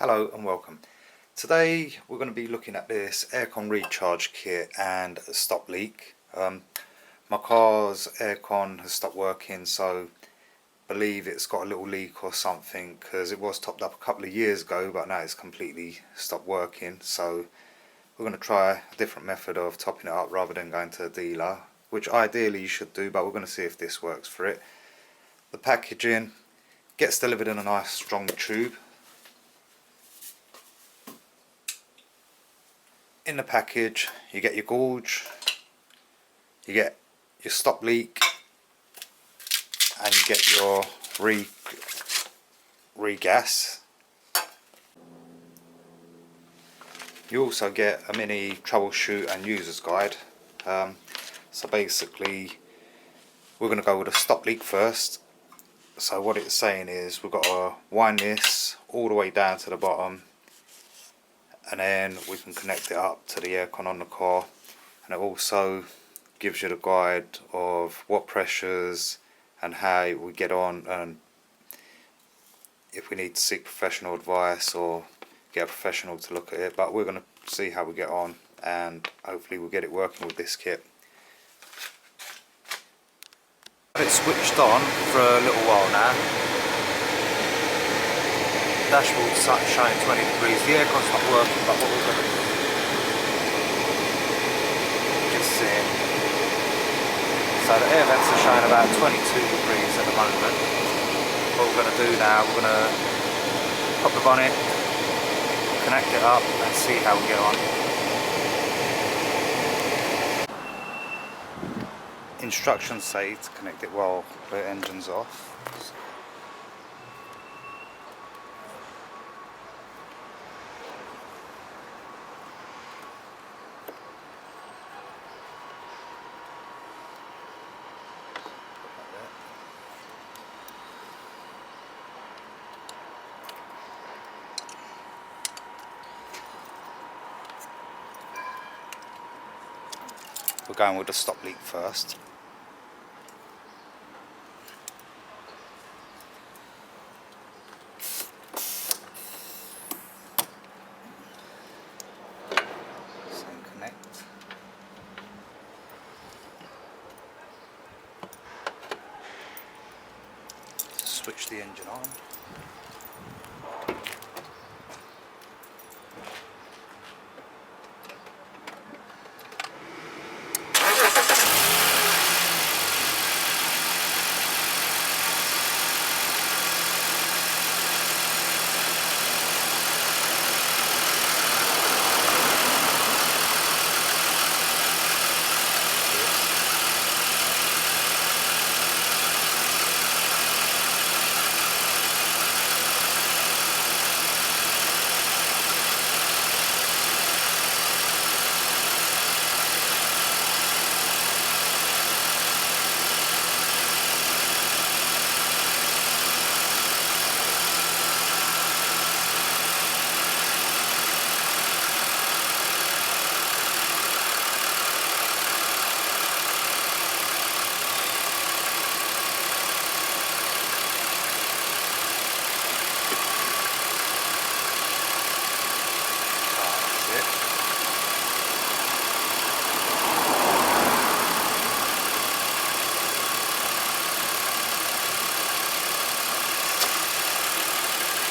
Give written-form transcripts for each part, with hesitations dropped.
Hello and welcome. Today we're going to be looking at this aircon recharge kit and a stop leak. My car's aircon has stopped working, so I believe it's got a little leak or something, because it was topped up a couple of years ago but now it's completely stopped working. So we're going to try a different method of topping it up rather than going to a dealer, which ideally you should do, but we're going to see if this works for it. The packaging gets delivered in a nice strong tube. In the package you get your gauge, you get your stop leak, and you get your regas. You also get a mini troubleshoot and user's guide. So basically we're going to go with a stop leak first. So what it's saying is we've got to wind this all the way down to the bottom, and then we can connect it up to the aircon on the car, and it also gives you the guide of what pressures and how we get on, and if we need to seek professional advice or get a professional to look at it. But we're going to see how we get on, and hopefully we'll get it working with this kit. It's switched on for a little while now. Dashboard's showing 20 degrees. The aircon's not working, but what we're going to do, just see. So the air vents are showing about 22 degrees at the moment. What we're going to do now, we're going to pop the bonnet, connect it up and see how we get on. Instructions say to connect it while the engine's off. We're going with the stop leak first. So connect. Switch the engine on.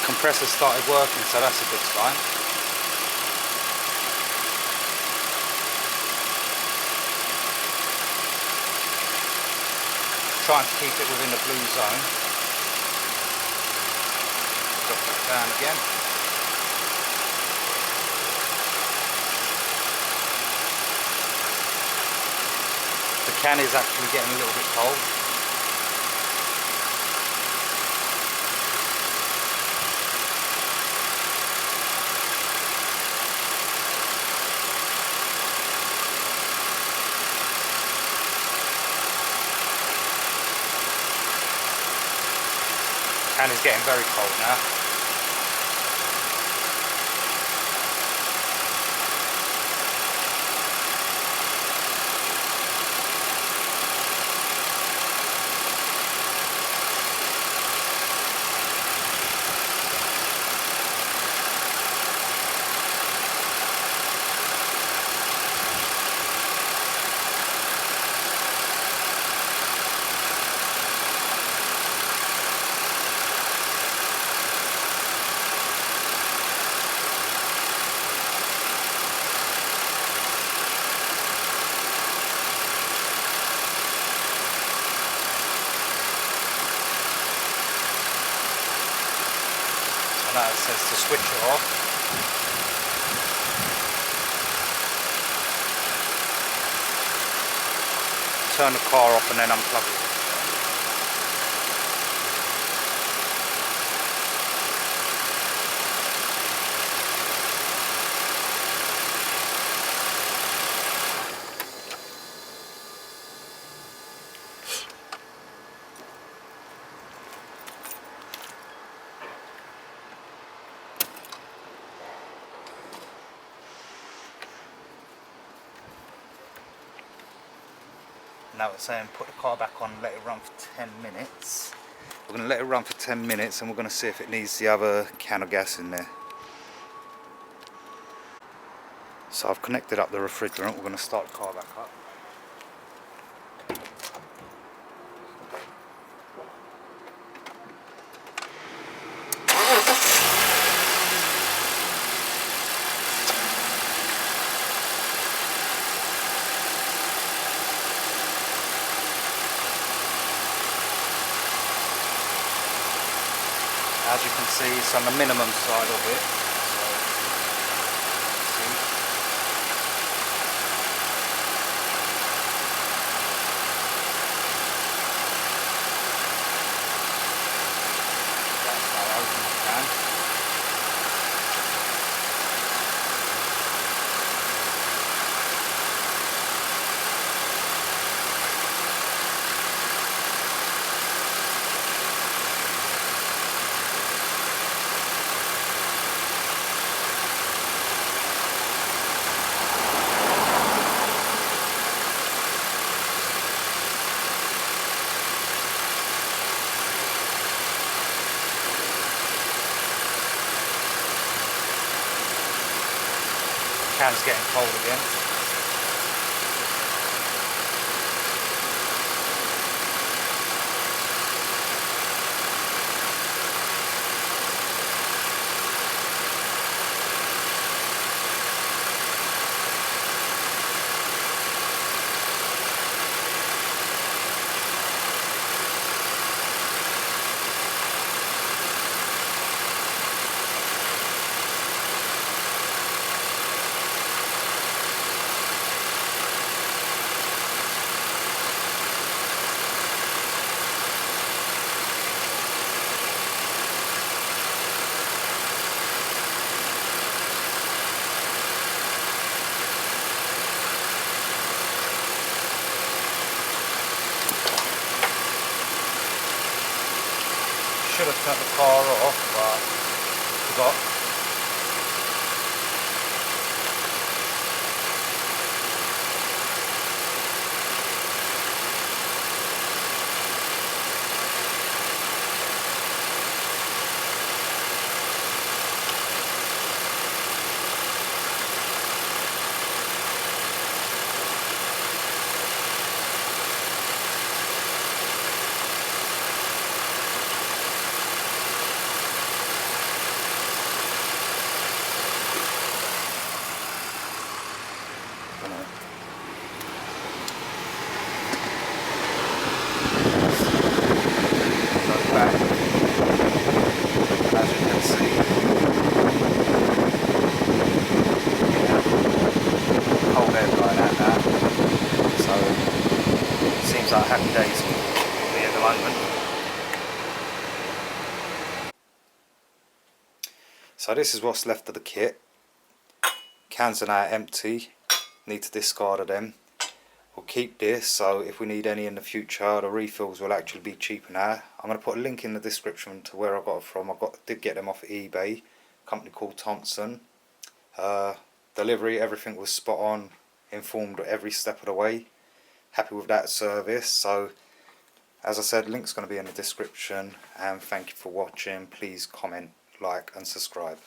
Compressor started working, so that's a good sign. Trying to keep it within the blue zone. Drop that down again. The can is actually getting a little bit cold. Can is getting very cold now. And that says to switch it off. Turn the car off and then unplug it. Now it's saying put the car back on, let it run for 10 minutes. We're going to let it run for 10 minutes and we're going to see if it needs the other can of gas in there. So I've connected up the refrigerant, we're going to start the car back up. As you can see, it's on the minimum side of it. That's how I open the can. Can's getting cold again. Should have turned the car off, but forgot. Happy days for me at the moment. So this is what's left of the kit. Cans are now empty, need to discard them. We'll keep this, so if we need any in the future, the refills will actually be cheaper now. I'm going to put a link in the description to where I got it from. Did get them off eBay, a company called Thompson. Delivery, everything was spot on, informed every step of the way. Happy with that service. So as I said, link's going to be in the description, and thank you for watching. Please comment, like and subscribe.